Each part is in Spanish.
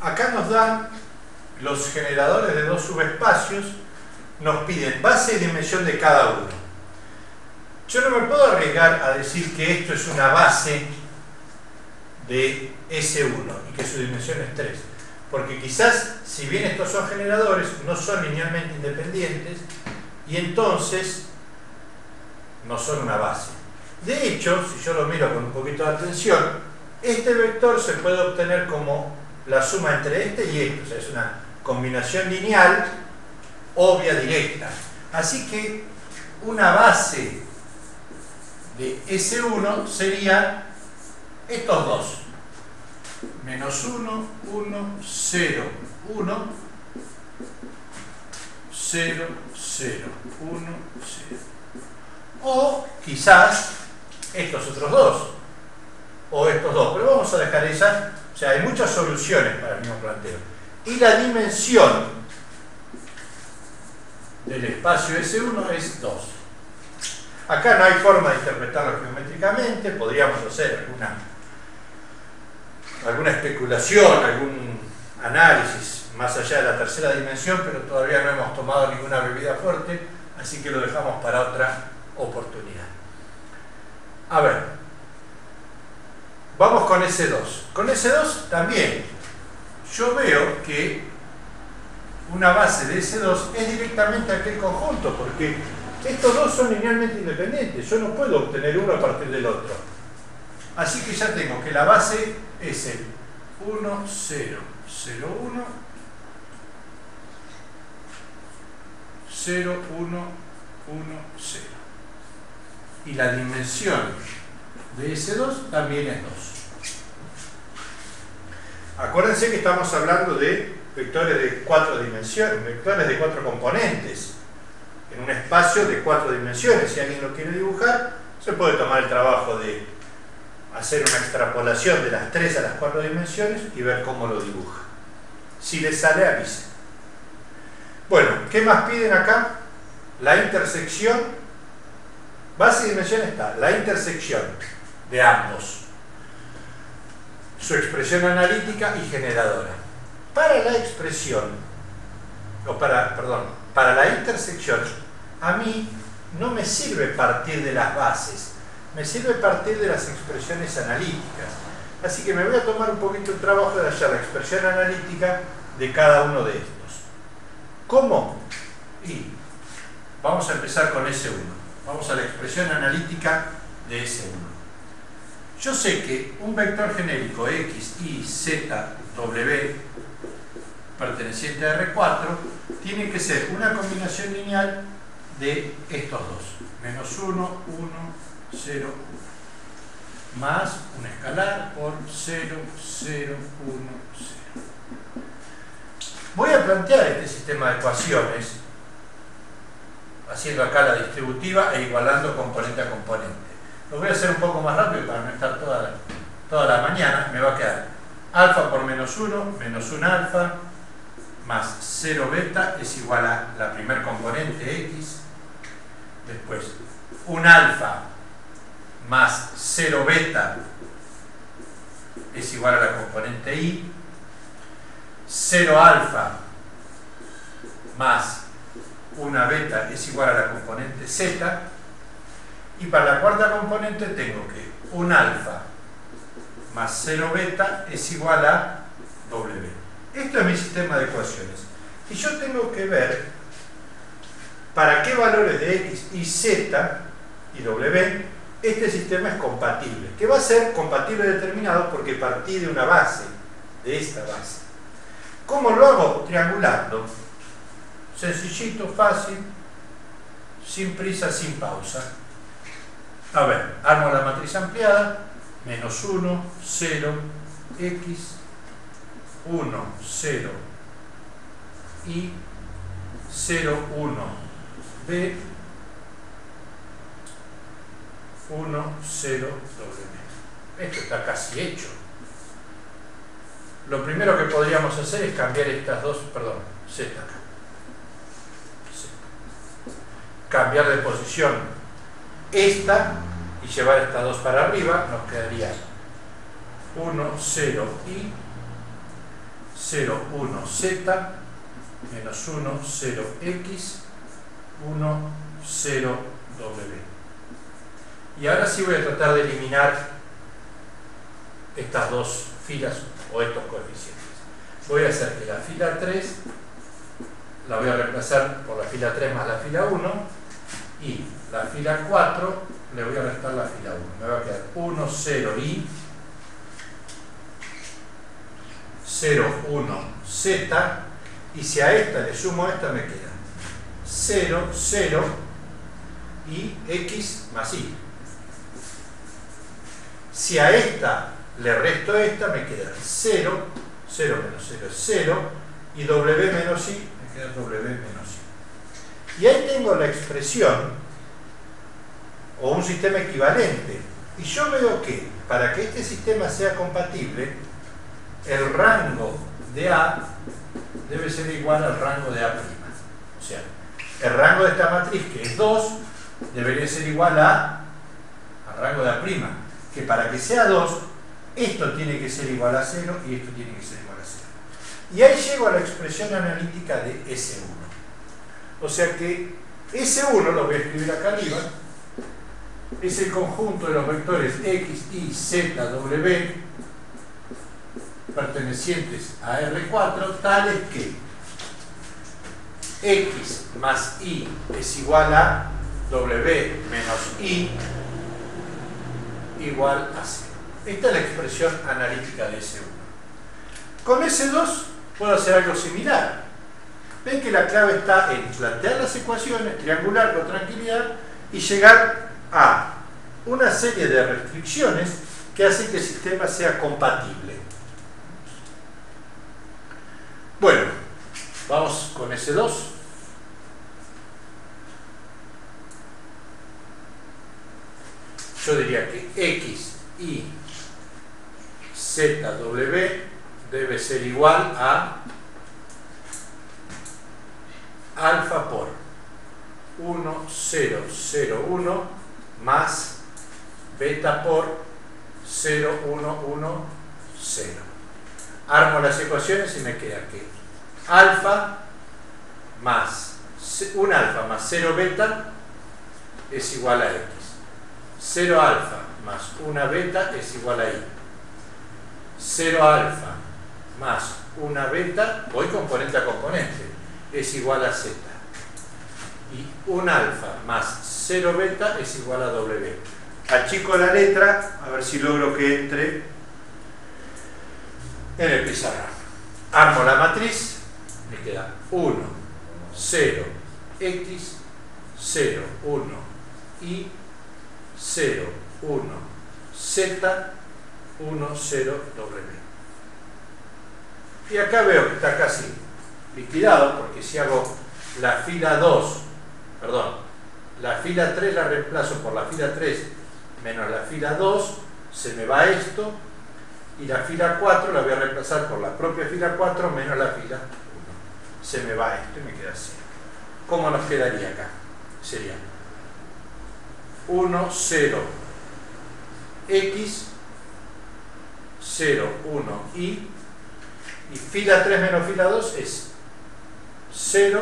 acá nos dan los generadores de dos subespacios, nos piden base y dimensión de cada uno. Yo no me puedo arriesgar a decir que esto es una base de S1 y que su dimensión es 3, porque quizás, si bien estos son generadores, no son linealmente independientes y entonces no son una base. De hecho, si yo lo miro con un poquito de atención, este vector se puede obtener como la suma entre este y este, o sea, es una combinación lineal obvia, directa. Así que una base de S1 sería estos dos: menos 1, 1, 0, 1, 0, 0, 1, 0. O quizás estos otros dos, o estos dos, pero vamos a dejar esa. O sea, hay muchas soluciones para el mismo planteo. Y la dimensión del espacio S1 es 2. Acá no hay forma de interpretarlo geométricamente, podríamos hacer alguna especulación, algún análisis más allá de la tercera dimensión, pero todavía no hemos tomado ninguna bebida fuerte, así que lo dejamos para otra oportunidad. A ver, vamos con S2. Con S2 también yo veo que una base de S2 es directamente aquel conjunto, porque estos dos son linealmente independientes. Yo no puedo obtener uno a partir del otro. Así que ya tengo que la base es el 1, 0, 0, 1, 0, 1, 1, 0. Y la dimensión de S2 también es 2. Acuérdense que estamos hablando de vectores de 4 dimensiones, vectores de 4 componentes, en un espacio de 4 dimensiones. Si alguien lo quiere dibujar, se puede tomar el trabajo de hacer una extrapolación de las 3 a las 4 dimensiones y ver cómo lo dibuja. Si les sale, avisen. Bueno, ¿qué más piden acá? La intersección. Base y dimensión está, la intersección de ambos, su expresión analítica y generadora. Para la expresión, para la intersección, a mí no me sirve partir de las bases, me sirve partir de las expresiones analíticas. Así que me voy a tomar un poquito el trabajo de hallar la expresión analítica de cada uno de estos. ¿Cómo? Y vamos a empezar con S1. Vamos a la expresión analítica de S1. Yo sé que un vector genérico X, Y, Z, W perteneciente a R4 tiene que ser una combinación lineal de estos dos. Menos 1, 1, 0, 1. Más un escalar por 0, 0, 1, 0. Voy a plantear este sistema de ecuaciones haciendo acá la distributiva e igualando componente a componente. Lo voy a hacer un poco más rápido para no estar toda la mañana. Me va a quedar alfa por menos 1 alfa, más 0 beta es igual a la primer componente X. Después, un alfa más 0 beta es igual a la componente Y. 0 alfa más una beta es igual a la componente Z. Y para la cuarta componente tengo que un alfa más 0 beta es igual a W. Esto es mi sistema de ecuaciones. Y yo tengo que ver para qué valores de X, Y, Z y W este sistema es compatible. Que va a ser compatible determinado porque partí de una base, de esta base. ¿Cómo lo hago? Triangulando. Sencillito, fácil, sin prisa, sin pausa. A ver, armo la matriz ampliada. Menos 1, 0, X, 1, 0, Y, 0, 1, B, 1, 0, W. Esto está casi hecho. Lo primero que podríamos hacer es cambiar estas dos, Z acá. Cambiar de posición esta y llevar estas dos para arriba, nos quedaría 1, 0 y 0, 1, z, menos 1, 0, x, 1, 0, w. Y ahora sí voy a tratar de eliminar estas dos filas o estos coeficientes. Voy a hacer que la fila 3 la voy a reemplazar por la fila 3 más la fila 1 y la fila 4 le voy a restar la fila 1. Me va a quedar 1, 0, y 0, 1, z, y si a esta le sumo esta me queda 0, 0 y x más y. Si a esta le resto esta me queda 0, 0 menos 0 es 0 y w menos y me queda w menos y. Y ahí tengo la expresión o un sistema equivalente. Y yo veo que para que este sistema sea compatible, el rango de A debe ser igual al rango de A'. O sea, el rango de esta matriz, que es 2, debería ser igual al rango de A'. Que para que sea 2, esto tiene que ser igual a 0 y esto tiene que ser igual a 0. Y ahí llego a la expresión analítica de S1. O sea que S1, lo voy a escribir acá arriba, es el conjunto de los vectores x, y, z, w pertenecientes a R4, tales que x más y es igual a w menos y igual a 0. Esta es la expresión analítica de S1. Con S2 puedo hacer algo similar. Ven que la clave está en plantear las ecuaciones, triangular con tranquilidad y llegar a una serie de restricciones que hacen que el sistema sea compatible. Bueno, vamos con S2. Yo diría que x, y, z, w debe ser igual a alfa por 1, 0, 0, 1 más beta por 0, 1, 1, 0. Armo las ecuaciones y me queda que alfa más 1 alfa más 0 beta es igual a x. 0 alfa más 1 beta es igual a y. 0 alfa más 1 beta, voy componente a componente, es igual a z. Y 1 alfa más 0 beta es igual a w. Achico la letra, a ver si logro que entre en el pizarrón. Armo la matriz, me queda 1, 0, x, 0, 1, y, 0, 1, z, 1, 0, w. Y acá veo que está casi liquidado, porque si hago la fila 2, perdón, la fila 3 la reemplazo por la fila 3 menos la fila 2, se me va esto, y la fila 4 la voy a reemplazar por la propia fila 4 menos la fila 1. Se me va esto y me queda 0. ¿Cómo nos quedaría acá? Sería 1, 0, x, 0, 1, y fila 3 menos fila 2 es 0,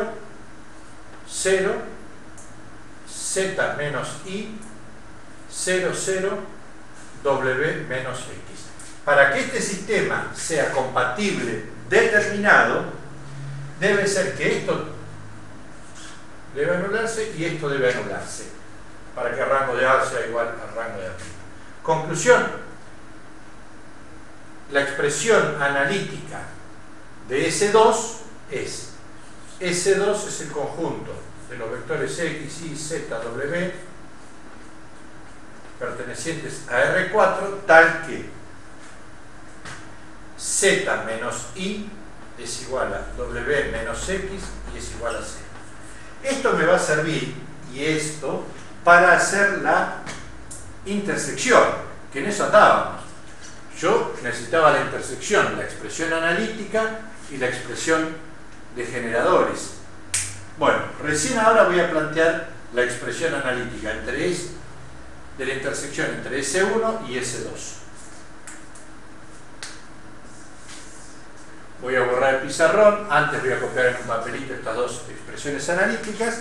0, z menos y, 0, 0, w menos x. Para que este sistema sea compatible determinado, debe ser que esto debe anularse y esto debe anularse, para que el rango de A sea igual al rango de A'. Conclusión: la expresión analítica de S2 es S2 es el conjunto de los vectores x, y, z, w pertenecientes a R4, tal que z menos y es igual a w menos x y es igual a 0. Esto me va a servir, y esto, para hacer la intersección, que en eso estábamos. Yo necesitaba la intersección, la expresión analítica y la expresión de generadores. Bueno, recién ahora voy a plantear la expresión analítica de la intersección entre S1 y S2. Voy a borrar el pizarrón, antes voy a copiar en un papelito estas dos expresiones analíticas.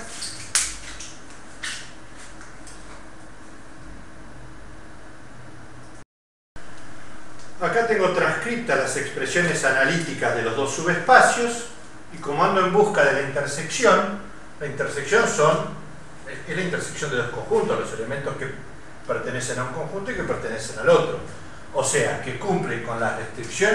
Acá tengo transcriptas las expresiones analíticas de los dos subespacios y como ando en busca de la intersección es la intersección de dos conjuntos, los elementos que pertenecen a un conjunto y que pertenecen al otro. O sea, que cumplen con las restricciones